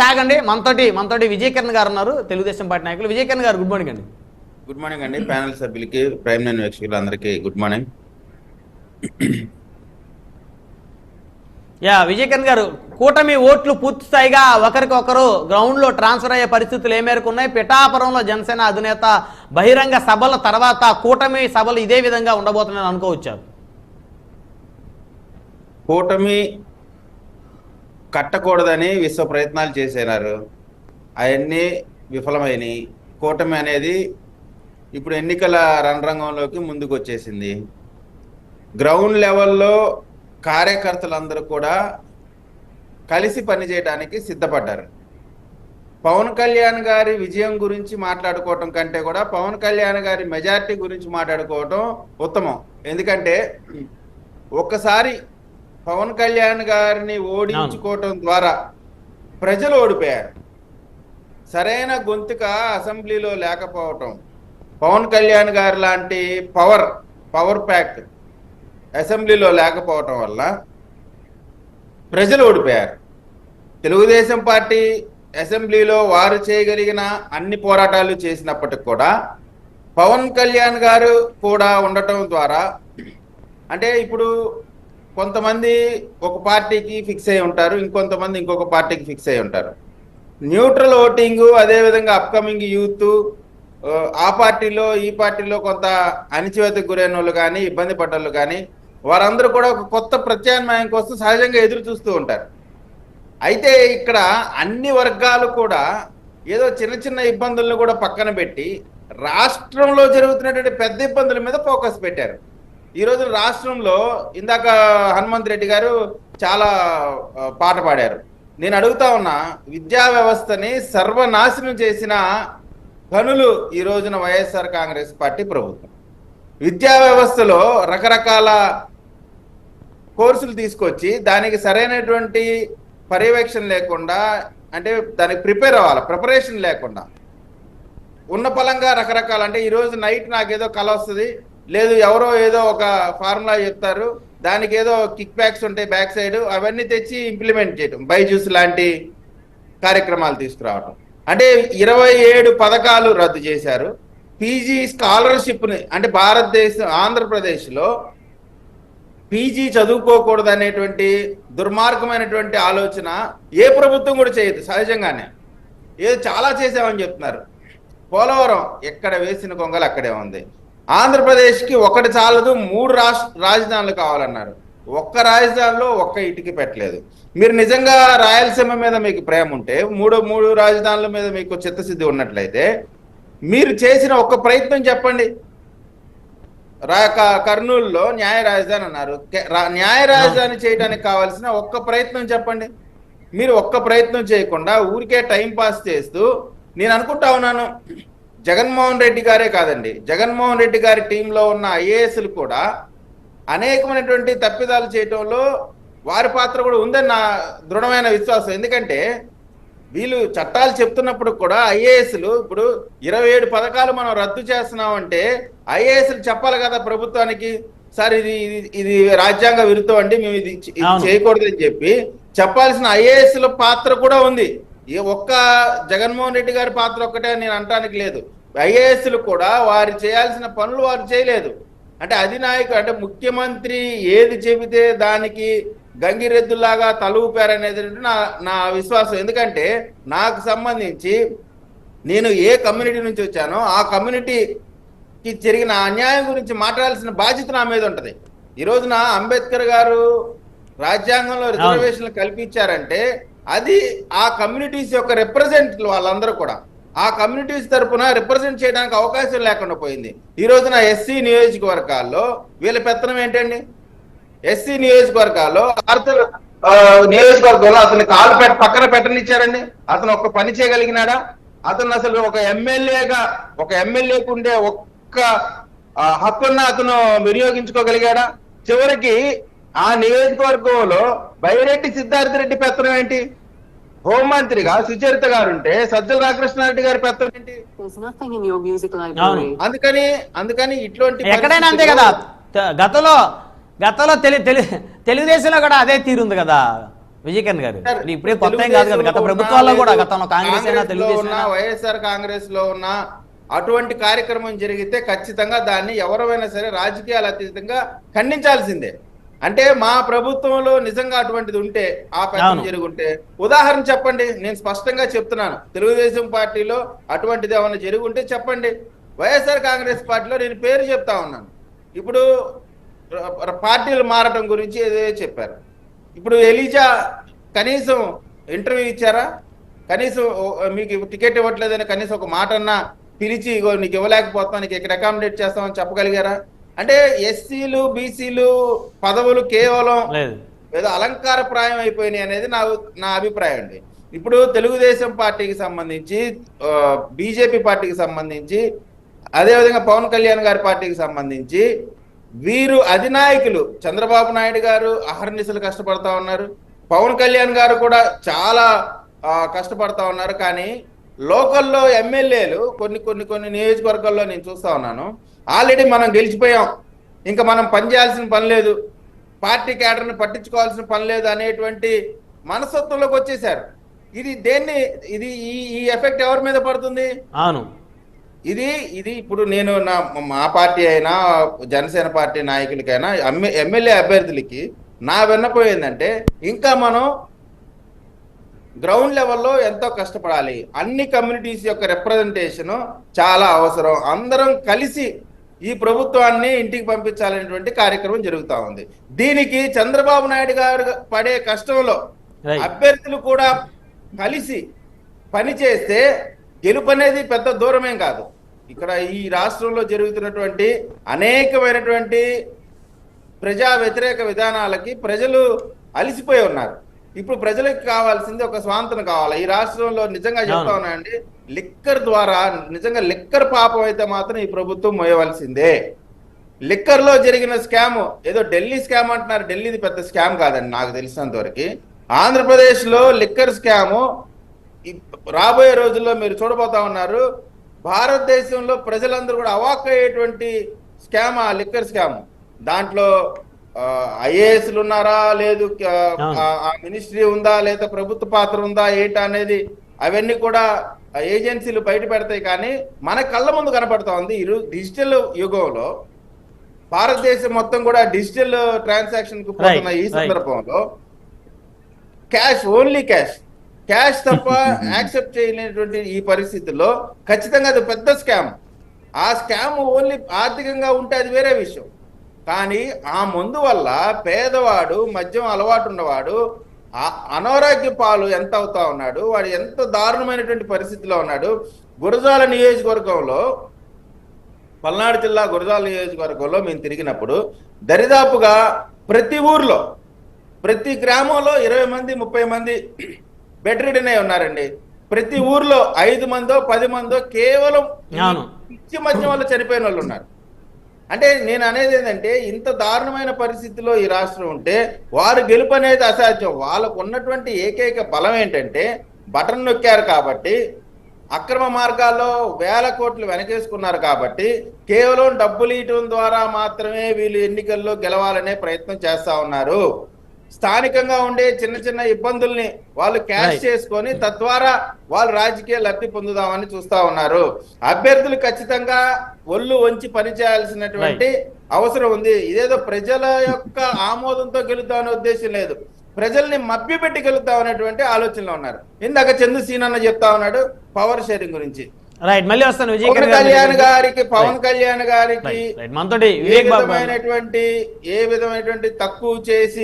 సాగండి. మనతోటి విజయకిరణ్ గారు ఉన్నారు, తెలుగుదేశం పార్టీ నాయకులు. విజయకిరణ్ గారు, గుడ్ మార్నింగ్ అండి. గుడ్ మార్నింగ్ అండి. ప్యానెల్ సభ్యులకి, ప్రైమ్ లైన్ వీక్షకులు అందరికీ గుడ్ మార్నింగ్. విజయకిరణ్ గారు, కూటమి ఓట్లు పూర్తి స్థాయిగా ఒకరికొకరు గ్రౌండ్లో ట్రాన్స్ఫర్ అయ్యే పరిస్థితులు ఏ మేరకు ఉన్నాయి? పిఠాపురంలో జనసేన అధినేత బహిరంగ సభల తర్వాత కూటమి సభలు ఇదే విధంగా ఉండబోతున్నాయని అనుకోవచ్చారు. కూటమి కట్టకూడదని విశ్వ ప్రయత్నాలు చేశారు, అవన్నీ విఫలమైనవి. కూటమి అనేది ఇప్పుడు ఎన్నికల రణరంగంలోకి ముందుకు వచ్చేసింది. గ్రౌండ్ లెవెల్లో కార్యకర్తలందరూ కూడా కలిసి పనిచేయడానికి సిద్ధపడ్డారు. పవన్ కళ్యాణ్ గారి విజయం గురించి మాట్లాడుకోవటం కంటే కూడా పవన్ కళ్యాణ్ గారి మెజారిటీ గురించి మాట్లాడుకోవటం ఉత్తమం. ఎందుకంటే ఒక్కసారి పవన్ కళ్యాణ్ గారిని ఓడించుకోవటం ద్వారా ప్రజలు ఓడిపోయారు. సరైన గొంతుక అసెంబ్లీలో లేకపోవటం, పవన్ కళ్యాణ్ గారు లాంటి పవర్ ప్యాక్ అసెంబ్లీలో లేకపోవటం వల్ల ప్రజలు ఓడిపోయారు. తెలుగుదేశం పార్టీ అసెంబ్లీలో వారు చేయగలిగిన అన్ని పోరాటాలు చేసినప్పటికి కూడా పవన్ కళ్యాణ్ గారు కూడా ఉండటం ద్వారా, అంటే ఇప్పుడు కొంతమంది ఒక పార్టీకి ఫిక్స్ అయి ఉంటారు, ఇంకొంతమంది ఇంకొక పార్టీకి ఫిక్స్ అయి ఉంటారు. న్యూట్రల్ ఓటింగు, అదేవిధంగా అప్కమింగ్ యూత్, ఆ పార్టీలో ఈ పార్టీలో కొంత అణిచివేతకు గురైన వాళ్ళు కానీ, ఇబ్బంది పడ్డోళ్ళు కానీ, వారందరూ కూడా ఒక కొత్త ప్రత్యామ్నాయం కోసం సహజంగా ఎదురు చూస్తూ ఉంటారు. అయితే ఇక్కడ అన్ని వర్గాలు కూడా ఏదో చిన్న చిన్న ఇబ్బందులను కూడా పక్కన పెట్టి రాష్ట్రంలో జరుగుతున్నటువంటి పెద్ద ఇబ్బందుల మీద ఫోకస్ పెట్టారు. ఈరోజు రాష్ట్రంలో ఇందాక హనుమంత్ రెడ్డి గారు చాలా పాట పాడారు. నేను అడుగుతా ఉన్నా, విద్యా వ్యవస్థని సర్వనాశనం చేసిన గనులు ఈ రోజున వైఎస్ఆర్ కాంగ్రెస్ పార్టీ ప్రభుత్వం. విద్యా వ్యవస్థలో రకరకాల కోర్సులు తీసుకొచ్చి దానికి సరైనటువంటి పర్యవేక్షణ లేకుండా, అంటే దానికి ప్రిపరేషన్ లేకుండా ఉన్న పలంగా రకరకాల, అంటే ఈరోజు నైట్ నాకేదో కల వస్తుంది, లేదు ఎవరో ఏదో ఒక ఫార్ములా చెప్తారు, దానికి ఏదో కిక్ బ్యాక్స్ ఉంటాయి బ్యాక్ సైడ్, అవన్నీ తెచ్చి ఇంప్లిమెంట్ చేయడం, బైజూస్ లాంటి కార్యక్రమాలు తీసుకురావడం. అంటే 27 పథకాలు రద్దు చేశారు. పీజీ స్కాలర్షిప్ని, అంటే ఆంధ్రప్రదేశ్లో పీజీ చదువుకోకూడదు అనేటువంటి దుర్మార్గమైనటువంటి ఆలోచన ఏ ప్రభుత్వం కూడా చేయదు. సహజంగానే ఏదో చాలా చేసామని చెప్తున్నారు. పోలవరం ఎక్కడ వేసిన కొంగలు అక్కడే ఉంది. ఆంధ్రప్రదేశ్కి ఒకటి చాలదు, 3 రాజధానులు కావాలన్నారు. ఒక్క రాజధానిలో ఒక్క ఇటుకి పెట్టలేదు. మీరు నిజంగా రాయలసీమ మీద మీకు ప్రేమ ఉంటే, మూడు రాజధానుల మీద మీకు చిత్తశుద్ధి ఉన్నట్లయితే మీరు చేసిన ఒక్క ప్రయత్నం చెప్పండి. కర్నూలులో న్యాయ రాజధాని అన్నారు. న్యాయ రాజధాని చేయడానికి కావాల్సిన ఒక్క ప్రయత్నం చెప్పండి. మీరు ఒక్క ప్రయత్నం చేయకుండా ఊరికే టైం పాస్ చేస్తూ, నేను అనుకుంటా ఉన్నాను, జగన్మోహన్ రెడ్డి గారే కాదండి, జగన్మోహన్ రెడ్డి గారి టీంలో ఉన్న ఐఏఎస్లు కూడా అనేకమైనటువంటి తప్పిదాలు చేయటంలో వారి పాత్ర కూడా ఉందని నా దృఢమైన విశ్వాసం. ఎందుకంటే వీళ్ళు చట్టాలు చెప్తున్నప్పుడు కూడా ఐఏఎస్లు, ఇప్పుడు 27 పథకాలు మనం రద్దు చేస్తున్నామంటే ఐఏఎస్లు చెప్పాలి కదా ప్రభుత్వానికి, సార్ ఇది రాజ్యాంగ విరుద్ధం అండి, మేము ఇది చేయకూడదని చెప్పి చెప్పాల్సిన ఐఏఎస్ల పాత్ర కూడా ఉంది. ఒక్క జగన్మోహన్ రెడ్డి గారి పాత్ర ఒక్కటే నేను అంటానికి లేదు. ఐఏఎస్లు కూడా వారు చేయాల్సిన పనులు వారు చేయలేదు. అంటే అధినాయకుడు, అంటే ముఖ్యమంత్రి ఏది చెబితే దానికి గంగిరెద్దులాగా తలూపారనేది నా విశ్వాసం. ఎందుకంటే నాకు సంబంధించి నేను ఏ కమ్యూనిటీ నుంచి వచ్చానో ఆ కమ్యూనిటీకి జరిగిన అన్యాయం గురించి మాట్లాడాల్సిన బాధ్యత నా మీద ఉంటుంది. ఈ రోజున అంబేద్కర్ గారు రాజ్యాంగంలో రిజర్వేషన్లు కల్పించారంటే అది ఆ కమ్యూనిటీస్ యొక్క రిప్రజెంట్, వాళ్ళందరూ కూడా ఆ కమ్యూనిటీస్ తరఫున రిప్రజెంట్ చేయడానికి అవకాశం లేకుండా పోయింది. ఈ రోజున ఎస్సీ నియోజకవర్గాల్లో వీళ్ళ పెత్తనం ఏంటండి? ఎస్సీ నియోజకవర్గాల్లో నియోజకవర్గంలో అతని కాలు పక్కన పెట్టనిచ్చారండి. అతను ఒక్క పని చేయగలిగినాడా? అతను అసలు ఒక ఎమ్మెల్యేకు ఉండే ఒక్క హక్కున్న అతను వినియోగించుకోగలిగాడా? చివరికి ఆ నియోజకవర్గంలో బైరెడ్డి సిద్ధార్థ రెడ్డి పెత్తనం ఏంటి? హోంమంత్రిగా సుచరిత గారు ఉంటే సజ్జల రామకృష్ణారెడ్డి గారి పెత్తనం ఏంటి? అందుకని ఇటువంటి ఎక్కడైనా అంతే కదా. గతంలో తెలుగుదేశంలో కూడా అదే తీరుంది కదా. విజయకరణ్ గారు సార్, ఇప్పుడే కొత్త ఏం కాదు కదా, గత ప్రభుత్వాల్లో కూడా గతంలో కాంగ్రెస్ అయినా తెలుగుదేశం అయినా వైఎస్ఆర్ కాంగ్రెస్ లో ఉన్న అటువంటి కార్యక్రమం జరిగితే ఖచ్చితంగా దాన్ని ఎవరైనా సరే రాజకీయాలు అతీతంగా ఖండించాల్సిందే. అంటే మా ప్రభుత్వంలో నిజంగా అటువంటిది ఉంటే, ఆ పథకం జరుగుంటే ఉదాహరణ చెప్పండి. నేను స్పష్టంగా చెప్తున్నాను, తెలుగుదేశం పార్టీలో అటువంటిది ఏమైనా జరుగుంటే చెప్పండి. వైఎస్ఆర్ కాంగ్రెస్ పార్టీలో నేను పేరు చెప్తా ఉన్నాను. ఇప్పుడు పార్టీలు మారటం గురించి ఏదో చెప్పారు. ఇప్పుడు ఎలీజా కనీసం ఇంటర్వ్యూ ఇచ్చారా? కనీసం మీకు టికెట్ ఇవ్వట్లేదని కనీసం ఒక మాట అన్నా పిలిచి ఇగో నీకు ఇవ్వలేకపోతాం, నీకు ఇక్కడ అకామిడేట్ చేస్తామని చెప్పగలిగారా? అంటే ఎస్సీలు బీసీలు పదవులు కేవలం ఏదో అలంకారప్రాయం అయిపోయినాయి అనేది నా అభిప్రాయం అండి. ఇప్పుడు తెలుగుదేశం పార్టీకి సంబంధించి, బీజేపీ పార్టీకి సంబంధించి, అదేవిధంగా పవన్ కళ్యాణ్ గారి పార్టీకి సంబంధించి వీరు అధినాయకులు చంద్రబాబు నాయుడు గారు అహర్నిశలు కష్టపడతా ఉన్నారు, పవన్ కళ్యాణ్ గారు కూడా చాలా కష్టపడతా ఉన్నారు. కానీ లోకల్లో ఎమ్మెల్యేలు కొన్ని నియోజకవర్గాల్లో నేను చూస్తా ఉన్నాను, ఆల్రెడీ మనం గెలిచిపోయాం, ఇంకా మనం పని చేయాల్సిన పని లేదు, పార్టీ క్యాడర్ని పట్టించుకోవాల్సిన పని లేదు అనేటువంటి మనస్తత్వంలోకి వచ్చేసారు. ఇది ఈ ఎఫెక్ట్ ఎవరి మీద పడుతుంది? అవును, ఇది ఇప్పుడు నేను మా పార్టీ అయినా జనసేన పార్టీ నాయకులకైనా ఎమ్మెల్యే అభ్యర్థులకి నా విన్నపోయిందంటే, ఇంకా మనం గ్రౌండ్ లెవెల్లో ఎంతో కష్టపడాలి. అన్ని కమ్యూనిటీస్ యొక్క రిప్రజెంటేషన్ చాలా అవసరం. అందరం కలిసి ఈ ప్రభుత్వాన్ని ఇంటికి పంపించాలనేటువంటి కార్యక్రమం జరుగుతూ ఉంది. దీనికి చంద్రబాబు నాయుడు గారు పడే కష్టంలో అభ్యర్థులు కూడా కలిసి పనిచేస్తే గెలుపు అనేది పెద్ద దూరమేం కాదు. ఇక్కడ ఈ రాష్ట్రంలో జరుగుతున్నటువంటి అనేకమైనటువంటి ప్రజా వ్యతిరేక విధానాలకి ప్రజలు అలిసిపోయి ఉన్నారు. ఇప్పుడు ప్రజలకు కావాల్సింది ఒక స్వాంతన కావాలి. ఈ రాష్ట్రంలో నిజంగా చెప్తా ఉన్నాయండి, లిక్కర్ ద్వారా నిజంగా లిక్కర్ పాపం అయితే మాత్రం ఈ ప్రభుత్వం మోయవలసిందే. లిక్కర్ లో జరిగిన స్కామ్ ఏదో ఢిల్లీ స్కామ్ అంటున్నారు, ఢిల్లీది పెద్ద స్కామ్ కాదండి నాకు తెలిసినంత వరకు. ఆంధ్రప్రదేశ్ లో లిక్కర్ స్కామ్ రాబోయే రోజుల్లో మీరు చూడబోతా ఉన్నారు. భారతదేశంలో ప్రజలందరూ కూడా అవాక్కయ్యేటువంటి స్కామ్ ఆ లిక్కర్ స్కామ్. దాంట్లో ఐఏఎస్లు ఉన్నారా, లేదు ఆ మినిస్ట్రీ ఉందా, లేదా ప్రభుత్వ పాత్ర ఉందా ఏంటా అనేది అవన్నీ కూడా ఏజెన్సీలు బయట పెడతాయి. కానీ మన కళ్ళ ముందు కనపడతా ఉంది. డిజిటల్ యుగంలో భారతదేశం మొత్తం కూడా డిజిటల్ ట్రాన్సాక్షన్ కు పోతున్న ఈ సందర్భంలో క్యాష్, ఓన్లీ క్యాష్ తప్ప యాక్సెప్ట్ చేయలేనటువంటి ఈ పరిస్థితుల్లో ఖచ్చితంగా అది పెద్ద స్కామ్. ఆ స్కామ్ ఓన్లీ ఆర్థికంగా ఉంటే అది వేరే విషయం. కానీ ఆ మందు వల్ల పేదవాడు, మద్యం అలవాటు ఉన్నవాడు అనారోగ్య పాలు ఎంత అవుతా ఉన్నాడు, వాడు ఎంత దారుణమైనటువంటి పరిస్థితిలో ఉన్నాడు. గురజాల నియోజకవర్గంలో, పల్నాడు జిల్లా గురజాల నియోజకవర్గంలో మేము తిరిగినప్పుడు దరిదాపుగా ప్రతి ఊర్లో, ప్రతి గ్రామంలో 20 మంది 30 మంది బెడ్ రిడన్ అయి ఉన్నారండి. ప్రతి ఊర్లో 5 మందో 10 మందో కేవలం పిచ్చి మద్యం వల్ల చనిపోయిన వాళ్ళు ఉన్నారు. అంటే నేను అనేది ఏంటంటే, ఇంత దారుణమైన పరిస్థితిలో ఈ రాష్ట్రం ఉంటే వారు గెలుపు అనేది అసాధ్యం. వాళ్ళకు ఉన్నటువంటి ఏకైక బలం ఏంటంటే బటన్ నొక్కారు కాబట్టి, అక్రమ మార్గాల్లో వేల కోట్లు వెనకేసుకున్నారు కాబట్టి, కేవలం డబ్బులు ఇవ్వడం ద్వారా మాత్రమే వీళ్ళు ఎన్నికల్లో గెలవాలనే ప్రయత్నం చేస్తా ఉన్నారు. స్థానికంగా ఉండే చిన్న చిన్న ఇబ్బందుల్ని వాళ్ళు క్యాష్ చేసుకొని తద్వారా వాళ్ళు రాజకీయ లబ్ధి పొందుదామని చూస్తా ఉన్నారు. అభ్యర్థులు ఖచ్చితంగా ఒళ్ళు వంచి పనిచేయాల్సినటువంటి అవసరం ఉంది. ఇదేదో ప్రజల యొక్క ఆమోదంతో గెలుద్దామనే ఉద్దేశం లేదు, ప్రజల్ని మభ్యపెట్టి గెలుద్దామనేటువంటి ఆలోచనలో ఉన్నారు. ఇందాక చందు సీనన్న చెప్తా ఉన్నాడు పవర్ షేరింగ్ గురించి. రైట్, మళ్ళీ వస్తాను పవన్ కళ్యాణ్ గారికి ఏ విధమైనటువంటి తక్కువ చేసి